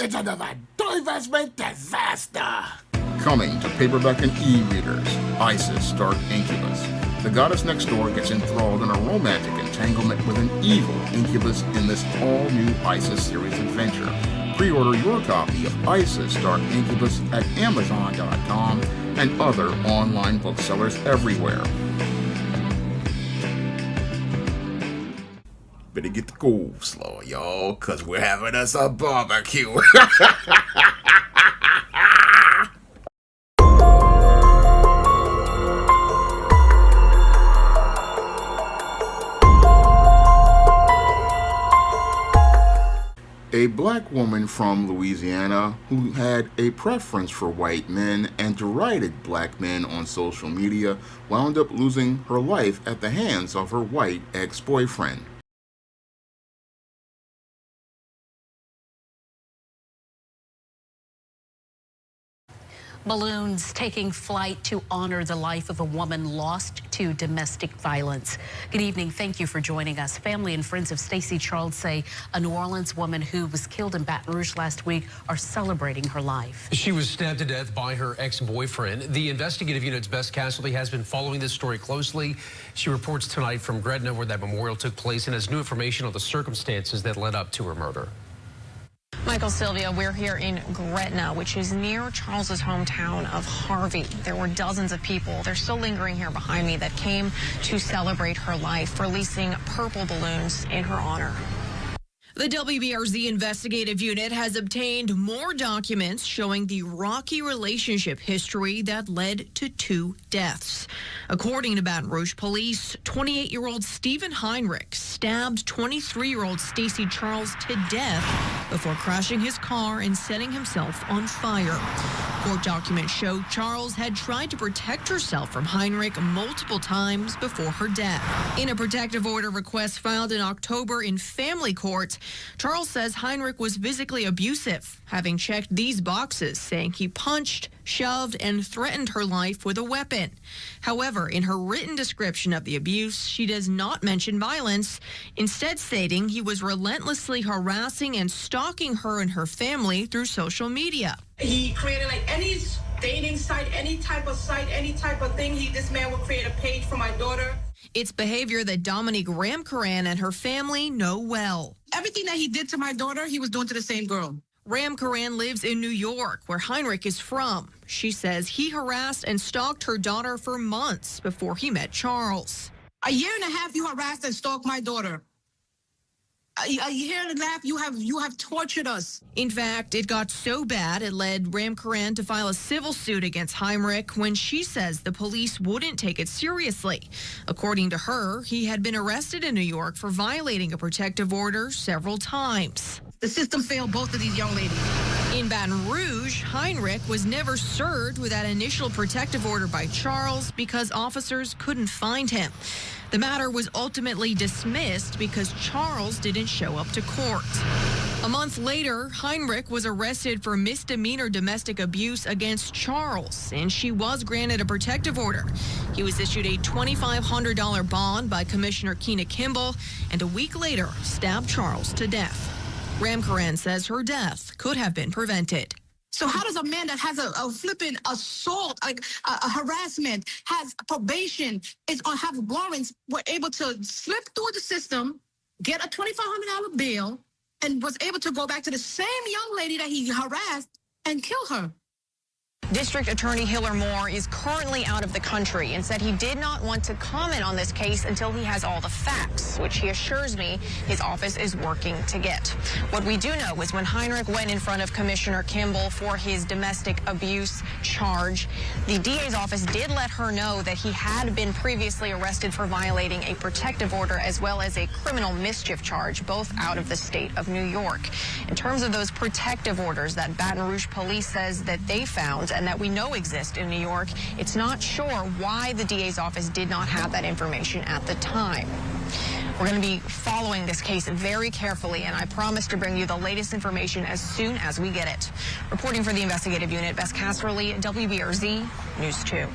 it's another divestment disaster. Coming to paperback and e-readers, Isis Dark Incubus. The goddess next door gets enthralled in a romantic entanglement with an evil incubus in this all-new Isis series adventure. Pre-order your copy of Isis Dark Incubus at Amazon.com and other online booksellers everywhere. Better get the coleslaw, y'all, because we're having us a barbecue. A black woman from Louisiana who had a preference for white men and derided black men on social media wound up losing her life at the hands of her white ex-boyfriend. Balloons taking flight to honor the life of a woman lost to domestic violence. Good evening. Thank you for joining us. Family and friends of Stacey Charles say a New Orleans woman who was killed in Baton Rouge last week are celebrating her life. She was stabbed to death by her ex-boyfriend. The investigative unit's best casualty has been following this story closely. She reports tonight from Gretna, where that memorial took place, and has new information on the circumstances that led up to her murder. Michael, Sylvia, we're here in Gretna, which is near Charles's hometown of Harvey. There were dozens of people, they're still lingering here behind me, that came to celebrate her life, releasing purple balloons in her honor. The WBRZ investigative unit has obtained more documents showing the rocky relationship history that led to 2 deaths. According to Baton Rouge police, 28-year-old Stephen Heinrich stabbed 23-year-old Stacey Charles to death before crashing his car and setting himself on fire. Court documents show Charles had tried to protect herself from Heinrich multiple times before her death. In a protective order request filed in October in family court, Charles says Heinrich was physically abusive, having checked these boxes, saying he punched, shoved, and threatened her life with a weapon. However, in her written description of the abuse, she does not mention violence, instead stating he was relentlessly harassing and stalking her and her family through social media. He created like any dating site, any type of thing. This man would create a page for my daughter. It's behavior that Dominique Ramkaran and her family know well. Everything that he did to my daughter, he was doing to the same girl. Ramkaran lives in New York, where Heinrich is from. She says he harassed and stalked her daughter for months before he met Charles. A year and a half, you harassed and stalked my daughter. A year and a half, you have tortured us. In fact, it got so bad it led Ramkaran to file a civil suit against Heinrich when she says the police wouldn't take it seriously. According to her, he had been arrested in New York for violating a protective order several times. The system failed both of these young ladies. In Baton Rouge, Heinrich was never served with that initial protective order by Charles because officers couldn't find him. The matter was ultimately dismissed because Charles didn't show up to court. A month later, Heinrich was arrested for misdemeanor domestic abuse against Charles, and she was granted a protective order. He was issued a $2,500 bond by Commissioner Keena Kimball, and a week later stabbed Charles to death. Ramkaran says her death could have been prevented. So how does a man that has a flipping assault, like a harassment, has probation, have warrants, were able to slip through the system, get a $2,500 bail, and was able to go back to the same young lady that he harassed and kill her? District Attorney Hiller Moore is currently out of the country and said he did not want to comment on this case until he has all the facts, which he assures me his office is working to get. What we do know is when Heinrich went in front of Commissioner Kimball for his domestic abuse charge, the DA's office did let her know that he had been previously arrested for violating a protective order as well as a criminal mischief charge, both out of the state of New York. In terms of those protective orders that Baton Rouge police says that they found and that we know exist in New York, it's not sure why the DA's office did not have that information at the time. We're going to be following this case very carefully, and I promise to bring you the latest information as soon as we get it. Reporting for the investigative unit, Bess Casserly, WBRZ News 2.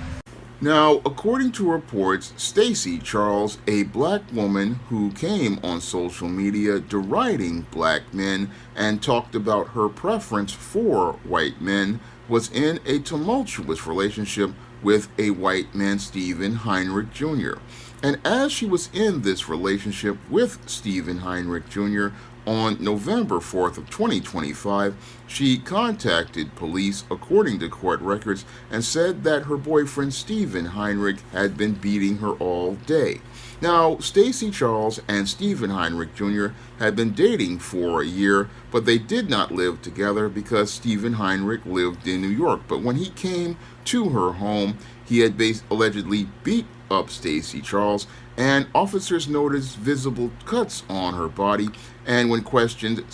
Now, according to reports, Stacey Charles, a black woman who came on social media deriding black men and talked about her preference for white men, was in a tumultuous relationship with a white man, Stephen Heinrich Jr. And as she was in this relationship with Stephen Heinrich Jr., on November 4th of 2025, she contacted police, according to court records, and said that her boyfriend Stephen Heinrich had been beating her all day. Now, Stacey Charles and Stephen Heinrich Jr. had been dating for a year, but they did not live together because Stephen Heinrich lived in New York. But when he came to her home, he had allegedly beat up Stacey Charles, and officers noticed visible cuts on her body. And when questioned,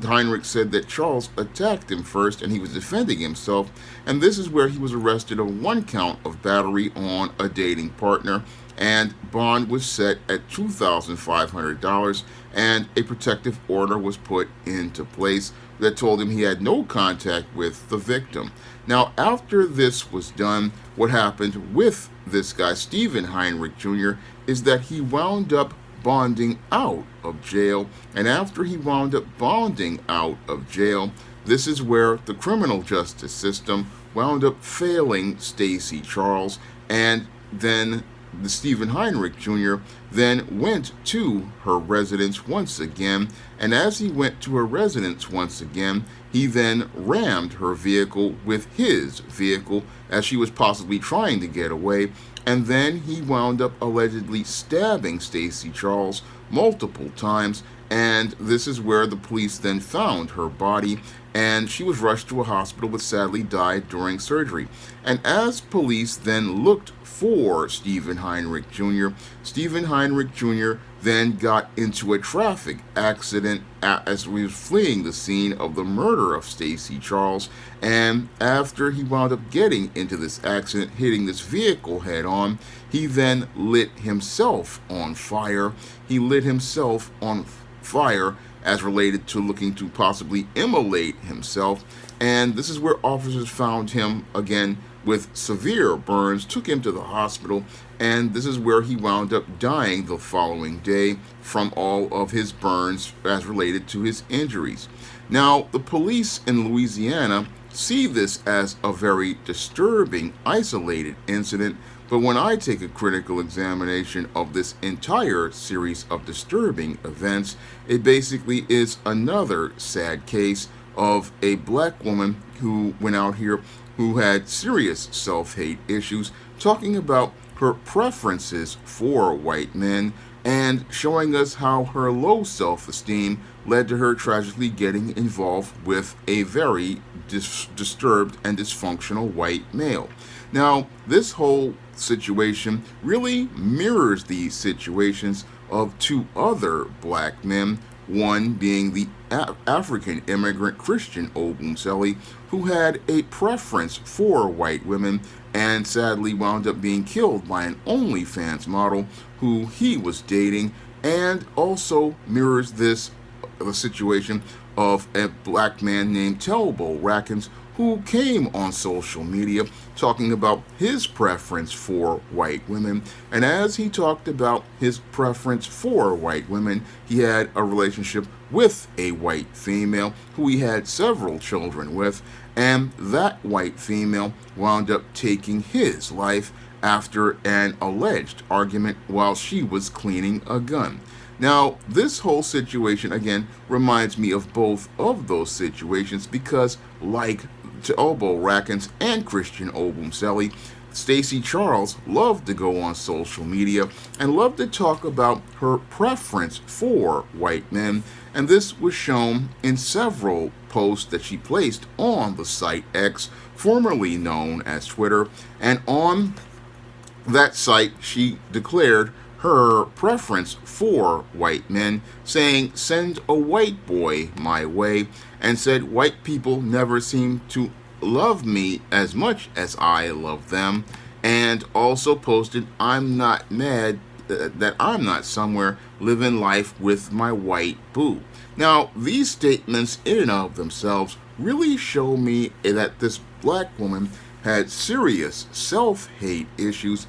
Heinrich said that Charles attacked him first and he was defending himself. And this is where he was arrested on one count of battery on a dating partner. And bond was set at $2,500, and a protective order was put into place that told him he had no contact with the victim. Now, after this was done, what happened with this guy, Stephen Heinrich Jr., is that he wound up bonding out of jail. And after he wound up bonding out of jail, this is where the criminal justice system wound up failing Stacey Charles, and then the Stephen Heinrich Jr. then went to her residence once again, and as he went to her residence once again, he then rammed her vehicle with his vehicle as she was possibly trying to get away, and then he wound up allegedly stabbing Stacey Charles multiple times, and this is where the police then found her body, and she was rushed to a hospital but sadly died during surgery. And as police then looked for Stephen Heinrich Jr., Stephen Heinrich Jr. then got into a traffic accident as he was fleeing the scene of the murder of Stacey Charles. And after he wound up getting into this accident, hitting this vehicle head on, he then lit himself on fire. He lit himself on fire as related to looking to possibly immolate himself. And this is where officers found him again with severe burns, took him to the hospital, and this is where he wound up dying the following day from all of his burns as related to his injuries. Now, the police in Louisiana see this as a very disturbing, isolated incident, but when I take a critical examination of this entire series of disturbing events, it basically is another sad case of a black woman who went out here who had serious self-hate issues, talking about her preferences for white men and showing us how her low self-esteem led to her tragically getting involved with a very disturbed and dysfunctional white male. Now, this whole situation really mirrors the situations of two other black men, one being the African immigrant Christian Obumseli, who had a preference for white women and sadly wound up being killed by an OnlyFans model who he was dating, and also mirrors the situation of a black man named Telbo Rackens, who came on social media talking about his preference for white women. And as he talked about his preference for white women, he had a relationship with a white female who he had several children with, and that white female wound up taking his life after an alleged argument while she was cleaning a gun. Now, this whole situation, again, reminds me of both of those situations because, like Telbo Rackens and Christian Obumseli, Stacey Charles loved to go on social media and loved to talk about her preference for white men, and this was shown in several posts that she placed on the site X, formerly known as Twitter, and on that site she declared her preference for white men, saying, "Send a white boy my way," and said, "White people never seem to love me as much as I love them," and also posted, "I'm not mad that I'm not somewhere living life with my white boo." Now, these statements in and of themselves really show me that this black woman had serious self-hate issues,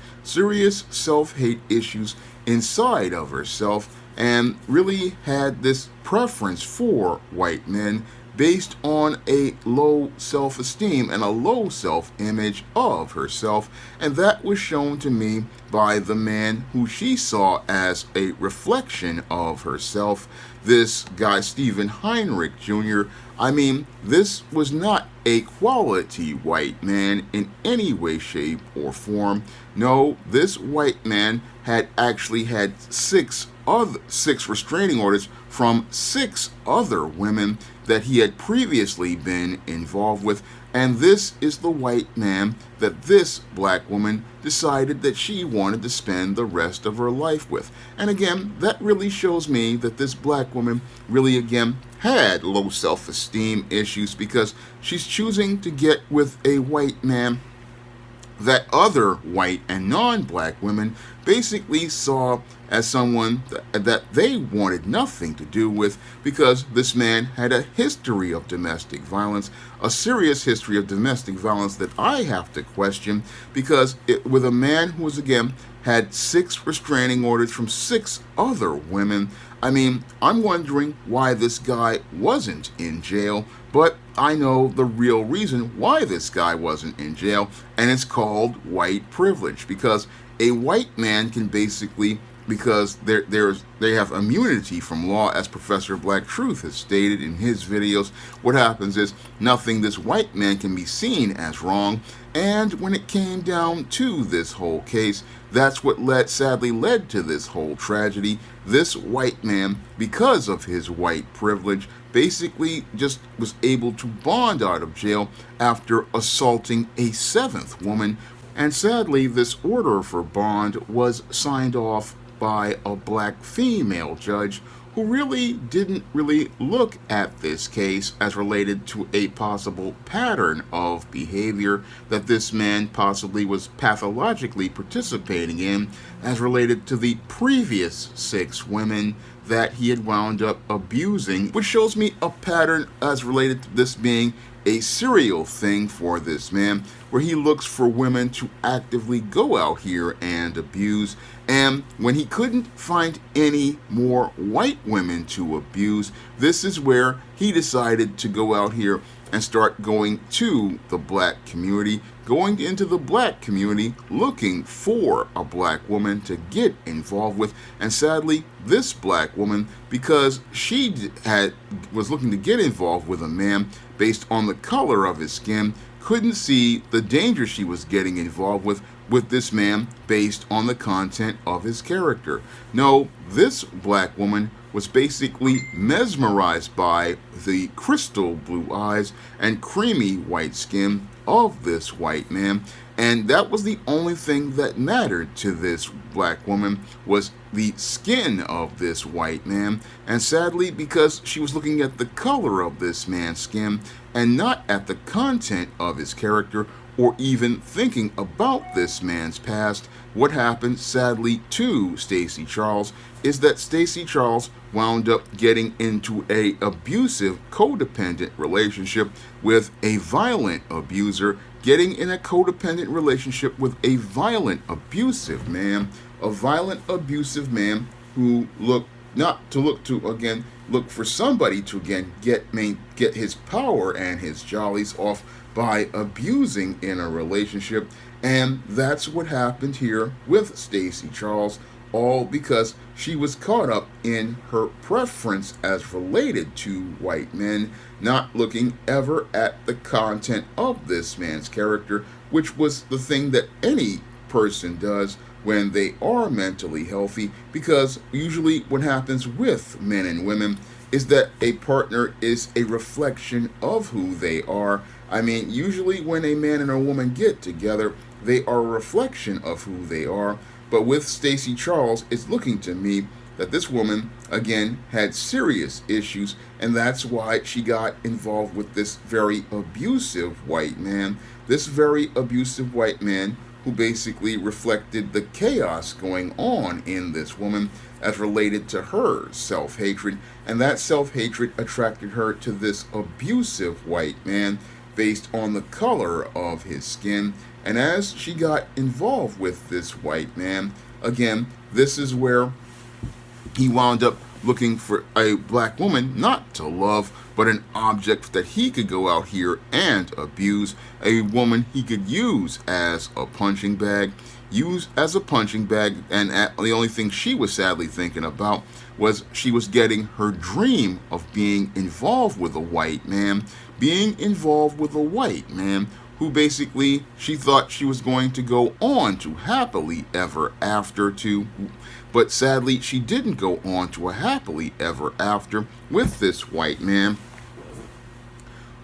inside of herself, and really had this preference for white men based on a low self-esteem and a low self-image of herself, and that was shown to me by the man who she saw as a reflection of herself, this guy Stephen Heinrich Jr. I mean, this was not a quality white man in any way, shape, or form. No, this white man had actually had six restraining orders from 6 other women that he had previously been involved with, and this is the white man that this black woman decided that she wanted to spend the rest of her life with. And again, that really shows me that this black woman really again had low self-esteem issues, because she's choosing to get with a white man that other white and non-black women basically saw as someone that they wanted nothing to do with, because this man had a history of domestic violence, a serious history of domestic violence that I have to question, because with a man who was again had 6 restraining orders from 6 other women. I mean, I'm wondering why this guy wasn't in jail, but I know the real reason why this guy wasn't in jail, and it's called white privilege, because a white man can basically, because they have immunity from law, as Professor Black Truth has stated in his videos. What happens is nothing this white man can be seen as wrong, and when it came down to this whole case, that's what sadly led to this whole tragedy. This white man, because of his white privilege, basically just was able to bond out of jail after assaulting a 7th woman. And sadly, this order for bond was signed off by a black female judge who really didn't look at this case as related to a possible pattern of behavior that this man possibly was pathologically participating in as related to the previous 6 women that he had wound up abusing, which shows me a pattern as related to this being a serial thing for this man, where he looks for women to actively go out here and abuse. And when he couldn't find any more white women to abuse, this is where he decided to go out here and start going to the black community, going into the black community looking for a black woman to get involved with. And sadly, this black woman, because she was looking to get involved with a man based on the color of his skin, couldn't see the danger she was getting involved with this man based on the content of his character. No, this black woman was basically mesmerized by the crystal blue eyes and creamy white skin of this white man, and that was the only thing that mattered to this black woman, was the skin of this white man. And sadly, because she was looking at the color of this man's skin and not at the content of his character, or even thinking about this man's past, what happened sadly to Stacey Charles is that Stacey Charles wound up getting into a abusive, codependent relationship with a violent abuser, getting in a codependent relationship with a violent, abusive man, who look for somebody to again get his power and his jollies off by abusing in a relationship. And that's what happened here with Stacey Charles, all because she was caught up in her preference as related to white men, not looking ever at the content of this man's character, which was the thing that any person does when they are mentally healthy, because usually what happens with men and women is that a partner is a reflection of who they are. I mean, usually when a man and a woman get together, they are a reflection of who they are. But with Stacey Charles, it's looking to me that this woman, again, had serious issues, and that's why she got involved with this very abusive white man. This very abusive white man who basically reflected the chaos going on in this woman as related to her self-hatred, and that self-hatred attracted her to this abusive white man. based on the color of his skin. And as she got involved with this white man, again, this is where he wound up looking for a black woman not to love, but an object that he could go out here and abuse, a woman he could use as a punching bag, and the only thing she was sadly thinking about was she was getting her dream of being involved with a white man, who basically she thought she was going to go on to happily ever after to, but sadly she didn't go on to a happily ever after with this white man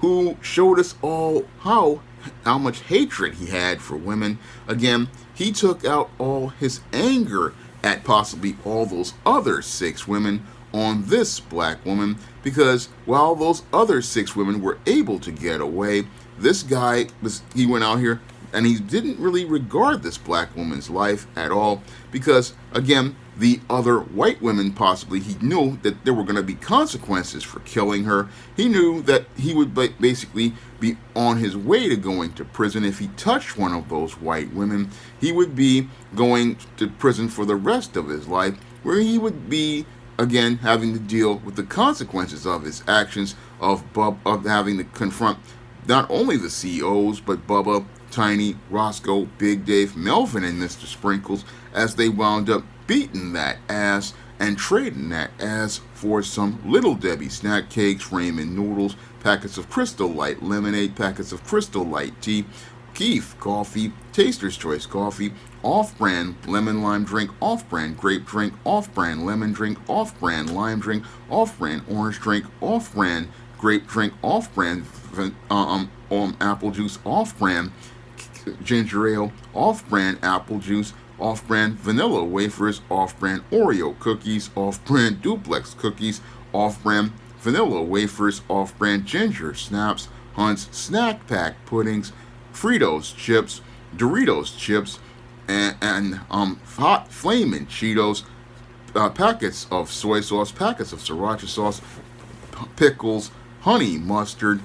who showed us all how much hatred he had for women. Again, he took out all his anger at possibly all those other 6 women on this black woman, because while those other 6 women were able to get away, this guy he went out here and he didn't really regard this black woman's life at all, because again, the other white women, possibly he knew that there were going to be consequences for killing her. He knew that he would basically be on his way to going to prison if he touched one of those white women. He would be going to prison for the rest of his life, where he would be again having to deal with the consequences of his actions, of having to confront not only the CEOs, but Bubba, Tiny, Roscoe, Big Dave, Melvin, and Mr. Sprinkles, as they wound up beating that ass and trading that ass for some Little Debbie snack cakes, ramen noodles, packets of Crystal Light lemonade, packets of Crystal Light tea, Keef coffee, Taster's Choice coffee, off-brand lemon lime drink, off-brand grape drink, off-brand lemon drink, off-brand lime drink, off-brand orange drink, off-brand grape drink, off-brand apple juice, off-brand ginger ale, off-brand apple juice, off-brand vanilla wafers, off-brand Oreo cookies, off-brand duplex cookies, off-brand vanilla wafers, off-brand ginger snaps, Hunt's snack pack puddings, Fritos chips, Doritos chips, and hot flamin' Cheetos, packets of soy sauce, packets of sriracha sauce, pickles, honey mustard,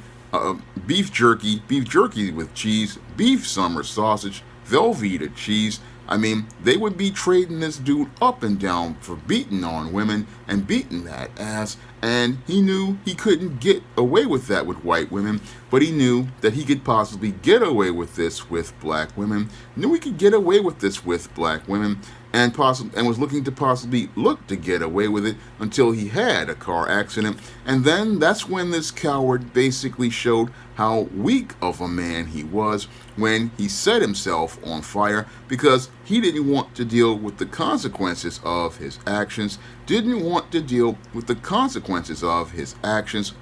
beef jerky with cheese, beef summer sausage, Velveeta cheese. I mean, they would be trading this dude up and down for beating on women and beating that ass, and he knew he couldn't get away with that with white women, but he knew that he could possibly get away with this with black women, knew he could get away with this with black women, and was looking to possibly look to get away with it until he had a car accident. And then that's when this coward basically showed how weak of a man he was when he set himself on fire, because he didn't want to deal with the consequences of his actions,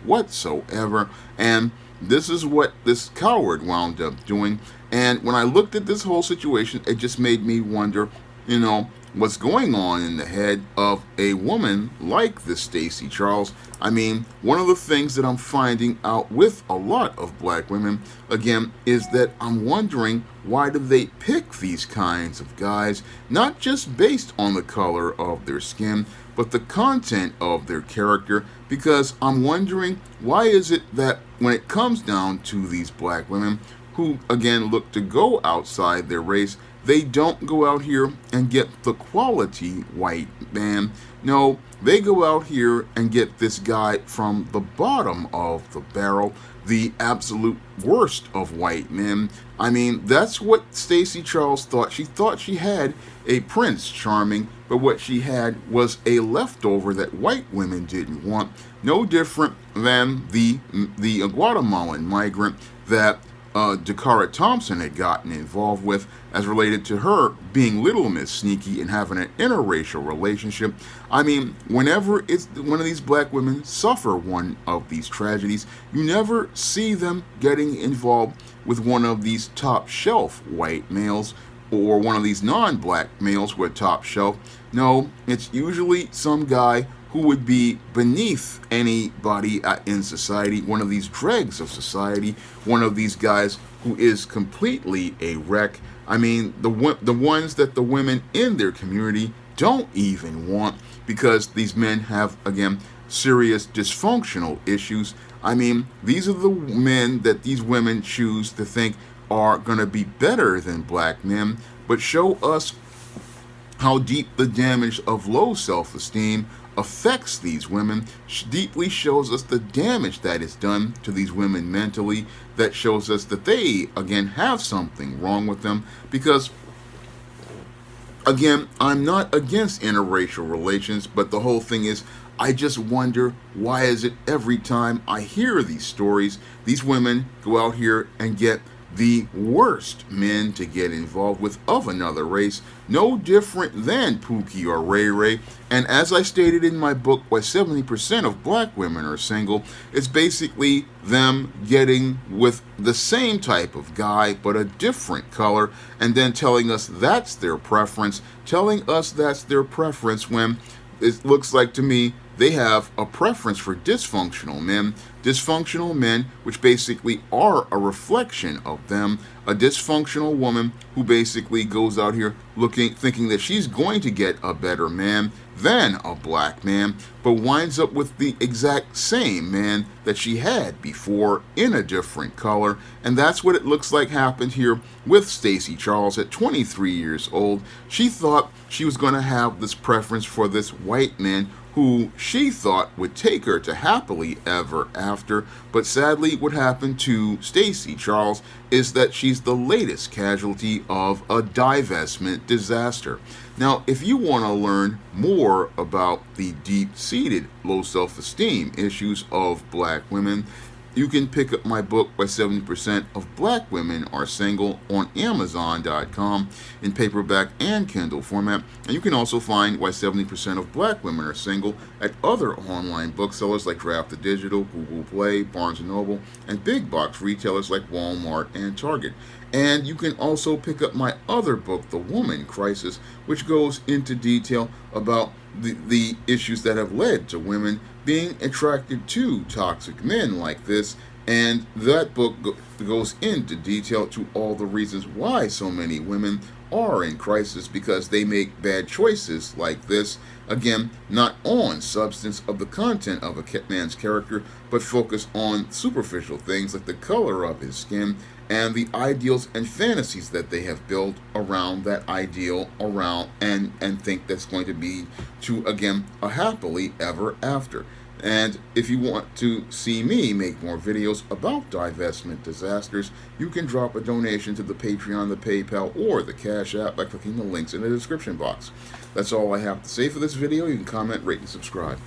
whatsoever. And this is what this coward wound up doing. And when I looked at this whole situation, it just made me wonder, what's going on in the head of a woman like this Stacey Charles. I mean, one of the things that I'm finding out with a lot of black women, again, is that I'm wondering, why do they pick these kinds of guys, not just based on the color of their skin, but the content of their character? Because I'm wondering, why is it that when it comes down to these black women who, again, look to go outside their race, they don't go out here and get the quality white man. No, they go out here and get this guy from the bottom of the barrel, the absolute worst of white men. I mean, that's what Stacey Charles thought. She thought she had a Prince Charming, but what she had was a leftover that white women didn't want. No different than the Guatemalan migrant that Dakara Thompson had gotten involved with, as related to her being Little Miss Sneaky and having an interracial relationship. I mean, whenever it's one of these black women suffer one of these tragedies, you never see them getting involved with one of these top shelf white males or one of these non-black males who are top shelf. No, it's usually some guy who would be beneath anybody in society, one of these dregs of society, one of these guys who is completely a wreck. I mean, the ones that the women in their community don't even want, because these men have, again, serious dysfunctional issues. I mean, these are the men that these women choose to think are going to be better than black men, but show us how deep the damage of low self-esteem affects these women, deeply shows us the damage that is done to these women mentally, that shows us that they, again, have something wrong with them. Because, again, I'm not against interracial relations, but the whole thing is, I just wonder, why is it every time I hear these stories, these women go out here and get the worst men to get involved with of another race, no different than Pookie or Ray Ray. And as I stated in my book, why 70% of black women are single, it's basically them getting with the same type of guy but a different color, and then telling us that's their preference, when it looks like to me they have a preference for dysfunctional men, which basically are a reflection of them. A dysfunctional woman who basically goes out here thinking that she's going to get a better man than a black man, but winds up with the exact same man that she had before in a different color. And that's what it looks like happened here with Stacey Charles at 23 years old. She thought she was going to have this preference for this white man who she thought would take her to happily ever after, but sadly what happened to Stacey Charles is that she's the latest casualty of a divestment disaster. Now, if you want to learn more about the deep-seated low self-esteem issues of black women, you can pick up my book, Why 70% of Black Women Are Single, on Amazon.com in paperback and Kindle format. And you can also find Why 70% of Black Women Are Single at other online booksellers like Draft the Digital, Google Play, Barnes & Noble, and big box retailers like Walmart and Target. And you can also pick up my other book, The Woman Crisis, which goes into detail about the issues that have led to women being attracted to toxic men like this. And that book goes into detail to all the reasons why so many women are in crisis, because they make bad choices like this. Again, not on substance of the content of a man's character, but focus on superficial things like the color of his skin and the ideals and fantasies that they have built around that ideal, and think that's going to be to, again, a happily ever after. And if you want to see me make more videos about divestment disasters, you can drop a donation to the Patreon, the PayPal, or the Cash App by clicking the links in the description box. That's all I have to say for this video. You can comment, rate, and subscribe.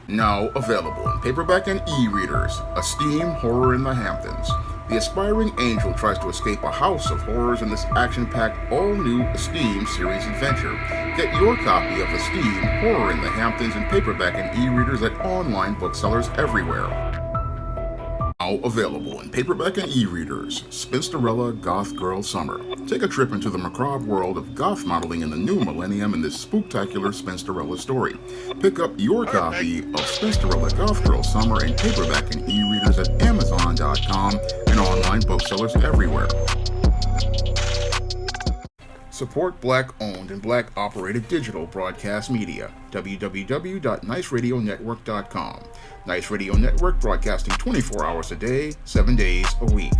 Now available in paperback and e-readers, Esteem Horror in the Hamptons. The aspiring angel tries to escape a house of horrors in this action-packed, all-new Esteem series adventure. Get your copy of Esteem Horror in the Hamptons in paperback and e-readers at online booksellers everywhere. Now available in paperback and e-readers, Spinsterella Goth Girl Summer. Take a trip into the macabre world of goth modeling in the new millennium in this spooktacular Spinsterella story. Pick up your copy of Spinsterella Goth Girl Summer in paperback and e-readers at Amazon.com and online booksellers everywhere. Support Black-owned and Black-operated digital broadcast media. www.niceradionetwork.com. Nice Radio Network, broadcasting 24 hours a day, 7 days a week.